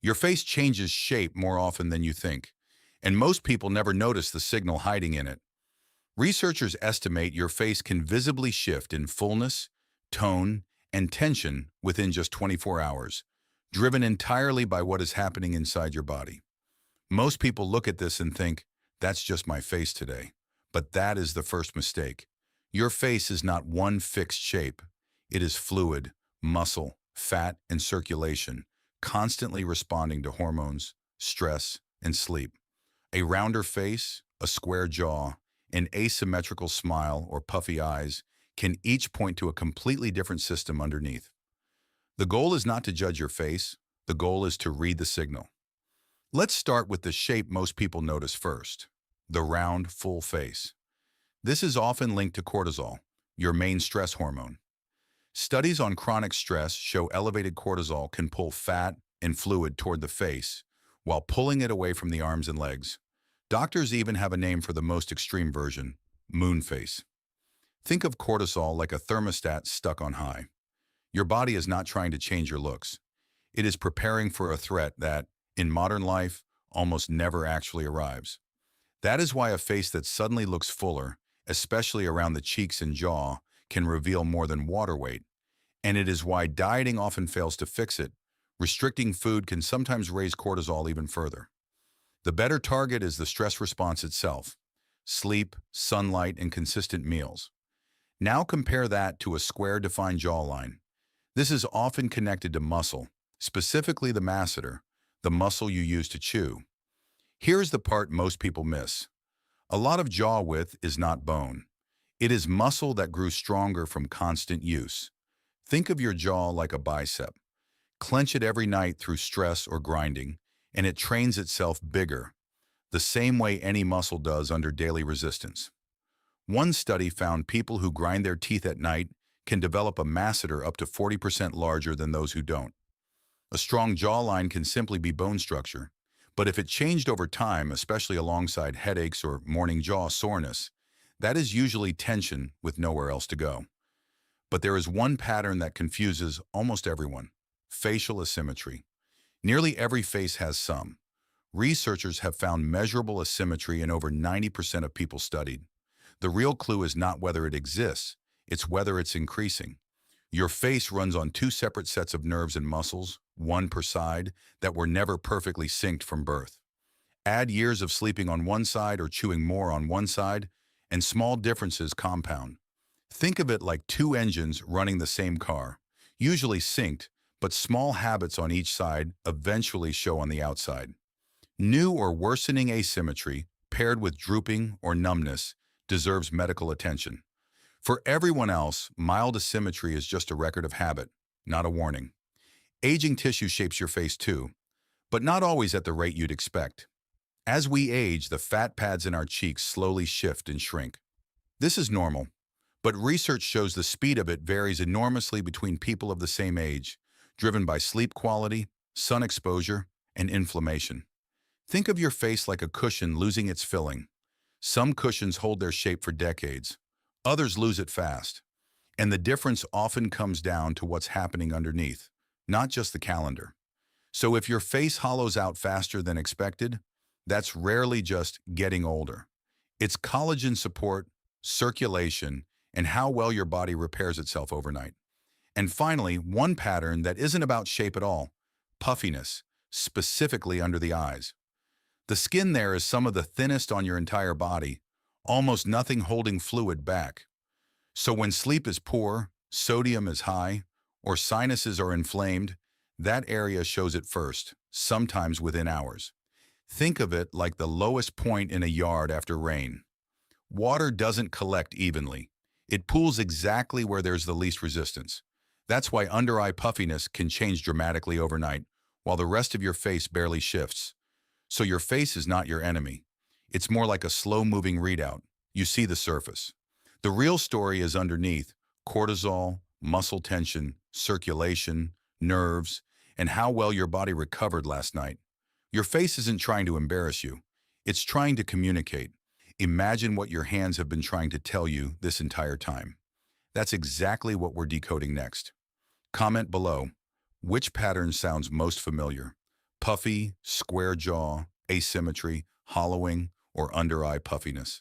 Your face changes shape more often than you think, and most people never notice the signal hiding in it. Researchers estimate your face can visibly shift in fullness, tone, and tension within just 24 hours, driven entirely by what is happening inside your body. Most people look at this and think, that's just my face today. But that is the first mistake. Your face is not one fixed shape. It is fluid, muscle, fat, and circulation, constantly responding to hormones, stress, and sleep. A rounder face, a square jaw, an asymmetrical smile, or puffy eyes can each point to a completely different system underneath. The goal is not to judge your face. The goal is to read the signal. Let's start with the shape most people notice first, the round, full face. This is often linked to cortisol, your main stress hormone. Studies on chronic stress show elevated cortisol can pull fat and fluid toward the face, while pulling it away from the arms and legs. Doctors even have a name for the most extreme version, moon face. Think of cortisol like a thermostat stuck on high. Your body is not trying to change your looks. It is preparing for a threat that, in modern life, almost never actually arrives. That is why a face that suddenly looks fuller, especially around the cheeks and jaw, can reveal more than water weight. And it is why dieting often fails to fix it. Restricting food can sometimes raise cortisol even further. The better target is the stress response itself: sleep, sunlight, and consistent meals. Now compare that to a square-defined jawline. This is often connected to muscle, specifically the masseter, the muscle you use to chew. Here's the part most people miss. A lot of jaw width is not bone. It is muscle that grew stronger from constant use. Think of your jaw like a bicep. Clench it every night through stress or grinding, and it trains itself bigger, the same way any muscle does under daily resistance. One study found people who grind their teeth at night can develop a masseter up to 40% larger than those who don't. A strong jawline can simply be bone structure, but if it changed over time, especially alongside headaches or morning jaw soreness, that is usually tension with nowhere else to go. But there is one pattern that confuses almost everyone: facial asymmetry. Nearly every face has some. Researchers have found measurable asymmetry in over 90% of people studied. The real clue is not whether it exists, it's whether it's increasing. Your face runs on two separate sets of nerves and muscles, one per side, that were never perfectly synced from birth. Add years of sleeping on one side or chewing more on one side, and small differences compound. Think of it like two engines running the same car, usually synced, but small habits on each side eventually show on the outside. New or worsening asymmetry, paired with drooping or numbness, deserves medical attention. For everyone else, mild asymmetry is just a record of habit, not a warning. Aging tissue shapes your face too, but not always at the rate you'd expect. As we age, the fat pads in our cheeks slowly shift and shrink. This is normal, but research shows the speed of it varies enormously between people of the same age, driven by sleep quality, sun exposure, and inflammation. Think of your face like a cushion losing its filling. Some cushions hold their shape for decades. Others lose it fast. And the difference often comes down to what's happening underneath, not just the calendar. So if your face hollows out faster than expected, that's rarely just getting older. It's collagen support, circulation, and how well your body repairs itself overnight. And finally, one pattern that isn't about shape at all: puffiness, specifically under the eyes. The skin there is some of the thinnest on your entire body, almost nothing holding fluid back. So when sleep is poor, sodium is high, or sinuses are inflamed, that area shows it first, sometimes within hours. Think of it like the lowest point in a yard after rain. Water doesn't collect evenly. It pools exactly where there's the least resistance. That's why under-eye puffiness can change dramatically overnight, while the rest of your face barely shifts. So your face is not your enemy. It's more like a slow-moving readout. You see the surface. The real story is underneath: cortisol, muscle tension, circulation, nerves, and how well your body recovered last night. Your face isn't trying to embarrass you. It's trying to communicate. Imagine what your hands have been trying to tell you this entire time. That's exactly what we're decoding next. Comment below. Which pattern sounds most familiar? puffy, square jaw, asymmetry, hollowing, or under-eye puffiness.